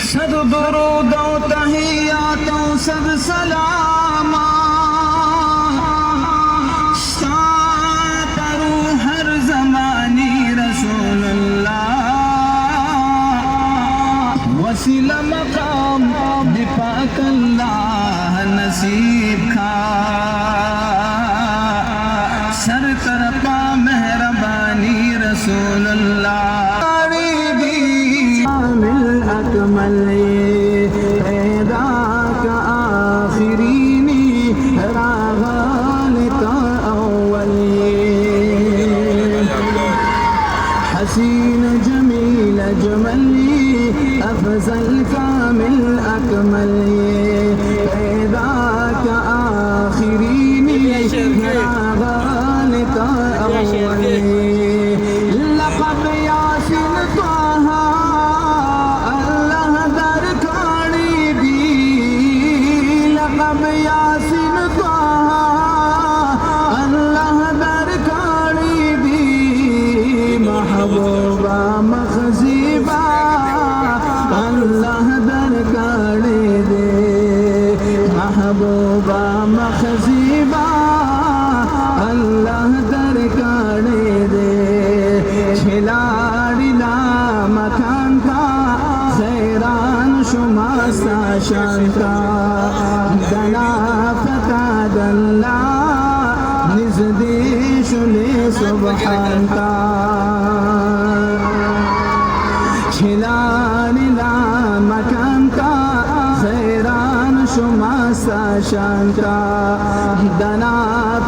सद दुरूदो तहियातों सब सलामा सातरू हर ज़मानी रसूलुल्लाह वसीला मकाम दिपाक अल्लाह नसीब खा सर तरपा मेहरबानी रसूलुल्लाह अकमल पैदा का आखिरीनी रागान का अव्वल हसीन जमील जमली अफजल कामिल अकमल पैदा का आखिरीनी रागान का अव्वल लक़ब यासिन त्वाहा लक़ब यासिन त्वाहा अल्लाह दरकारी दी महबूबा मखज़ीबा अल्लाह दरकारी दे महबूबा मखज़ीबा अल्लाह दरकारी दे खिलाड़िला मकान का खैरान शुमासा शांता दना फता दल्ला निज़देश ले सुबहानता खिलाड़िला मकान का खैरान शुमासा शांता दना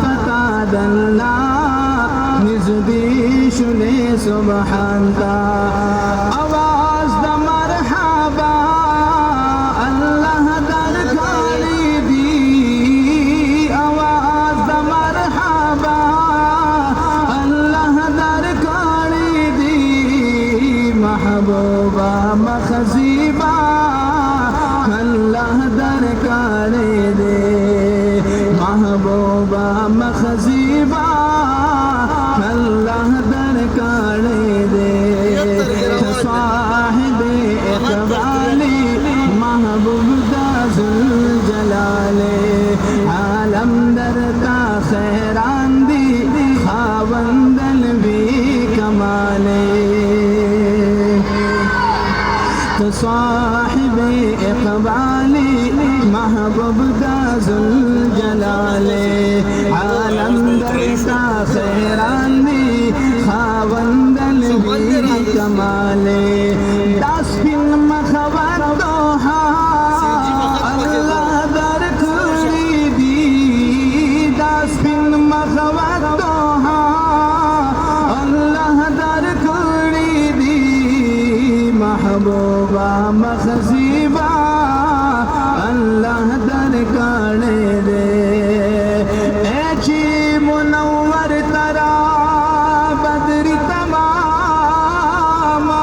फता दल्ला निज़देश ले सुबहानता आवाज़ द मरहबा अल्लाह दरकारी दी आवाज़ द मरहबा अल्लाह दरकारी दी महबूबा मखज़ीबा अल्लाह दरकारी दे महबूबा मखज़ीबा अल्लाह दरकारी दे साहिबे इक़बाली महबूब ज़ुल जलाले आलम दरता खैरान दी खावंदन भी कमाले तो साहिबे इक़बाली महबूब ज़ुल जलाले आलम दरता खैरान दी खावंदन भी कमाले दास्पिन मखबर दोहा अल्लाह दरकारी दी दास्पिन मखबर दोहा अल्लाह दरकारी दी महबूबा मखज़ीबा अल्लाह दरकारी दे ऐची मुनव्वर तरा बदरी तमामा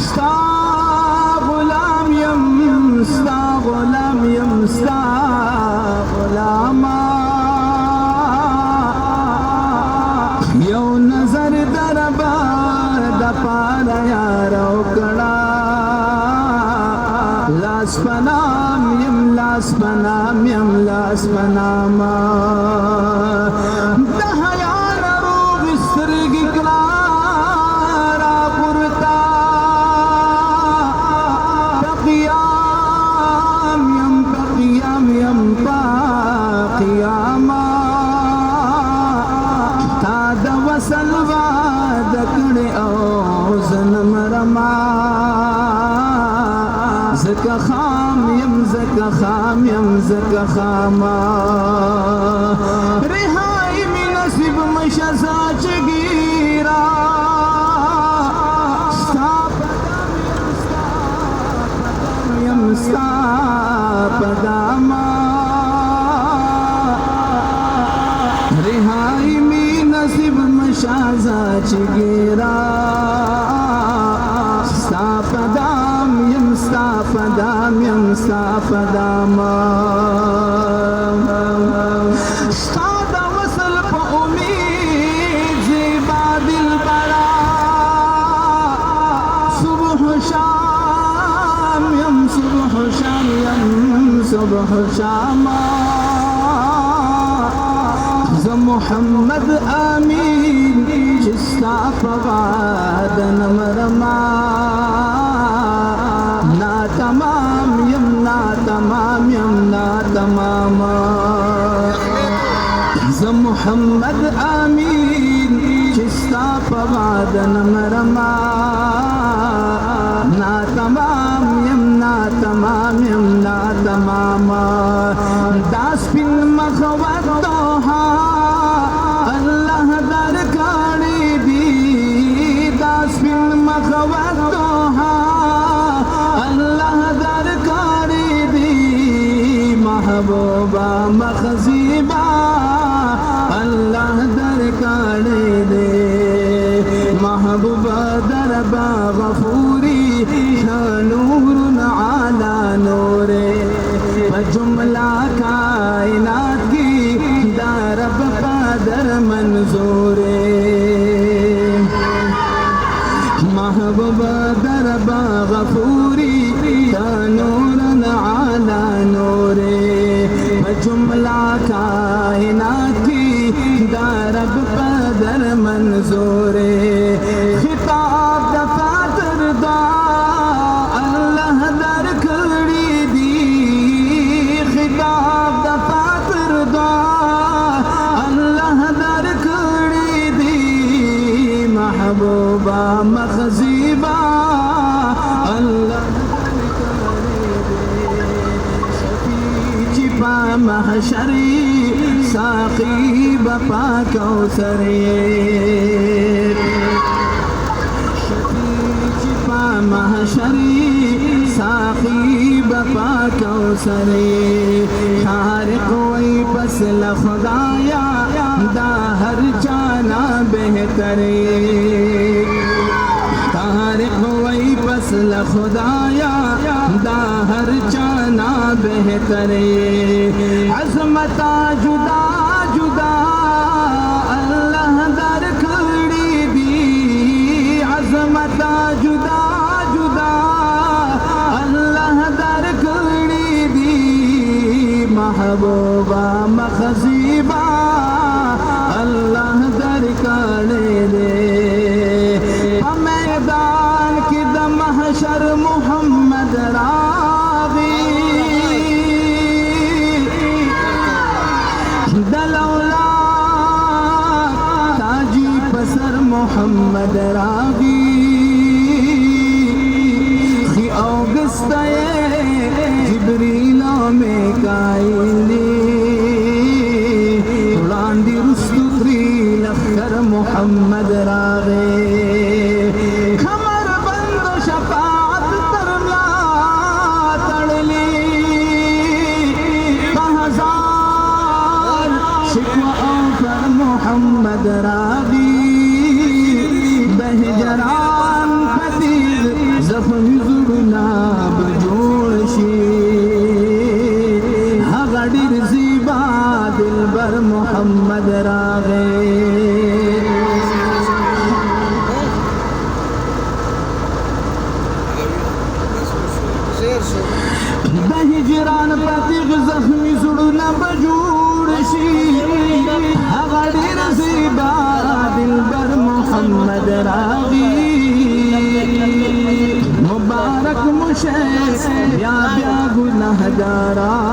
सा गुलाम यम सा गुलामा यो नजर दरबार दपार यारो कड़ा लास पनाम यम लास पनामा दहयान रो बिसर्ग क्लारा पुरता यम पाक़ियामा ताद वसलवा दकड़े ओ ज़नम रमा ज़का खाम यम ज़का खामा रिहाई में नसीब मशज़ा चगीरा यम पदामा रिहाई में नसीब मशज़ा चगीरा यम साफदामा صبح شاما ز محمد آمین چستا فغاد نمرما نا تمام یم نا تمام یم نا تماما ز محمد آمین چستا فغاد نمرما نا تمام یم نا تمام یم نا تماما داس پن مخوت دوها اللہ در کاری دی داس پن مخوت دوها اللہ در کاری دی محبوبہ مخزیبہ اللہ در کاری دی محبوبہ دربا غفوری نور علی نور جملہ کائنات کی دارب قادر منظور محبوب دربا غفوری نور علی نور جملہ کائنات کی دارب قادر منظور خطاب دفاتر دا اللہ در کھڑی دی خطاب دفاتر دا اللہ در کھڑی دی محبوبہ مخزیبہ اللہ در کھڑی دی شفیع چپا محشری ساقی بپا کوثری محشری ساقی بپا کوثری خارق وی پسل خدایا دا ہر جانا بہتری خارق وی پسل خدایا دا ہر جانا بہتری عظمتا جدا جدا اللہ در کھڑی دی عظمتا جدا جدا اللہ در کھڑی دی محبوبہ مخزیبہ اللہ در کھڑی دی میدان کی محشر محمد راغی دلولات تاجی پسر محمد راغی جبریل و میکائیلی وړاندې رستو ترې لښکر محمد راغی کمر بند شفاعت تر ملا تړلی په هزار شکوه او پر محمد راغی د هجران فتیغ زخمی زړونه دلبر محمد راغے د هجران پتیغ زخمی زړونه بجوړ شي هغه ډېر زیبا دلبر محمد راغی مبارک مشه بیا بیا گناهګارانو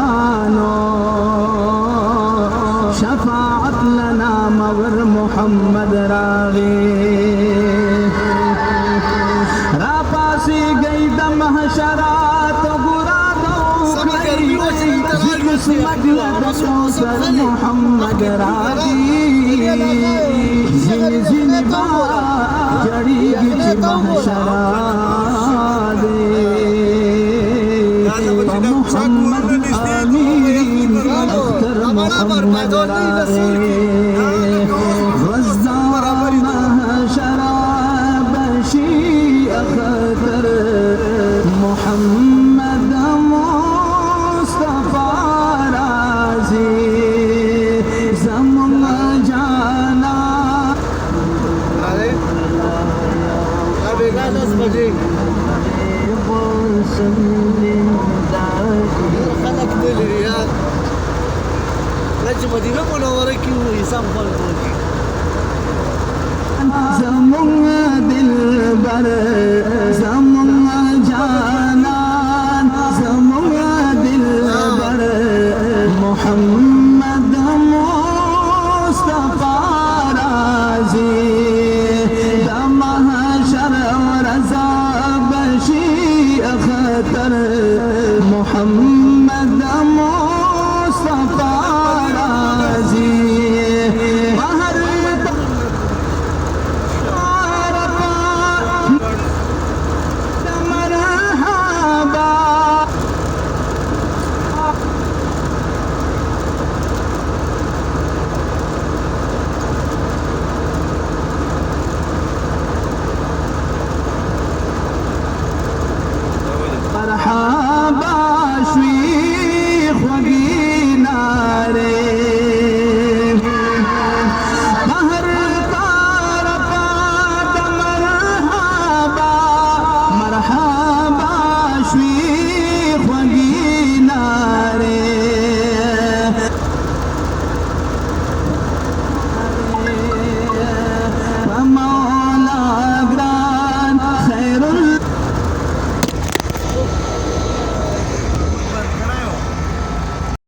شفاعت لنا مور محمد راغی را پاسی گئی د محشرات گرا دو کئی قسمت لدو سر محمد راغی زن زن با جڑی گی محشرات محمد آمین اختر محمد راغی غزدار محشر بشی اختر محمد مصطفی رازی زمم جانا خلق للرياض لكن مدينة منورة كيو يسام فالكوني زمون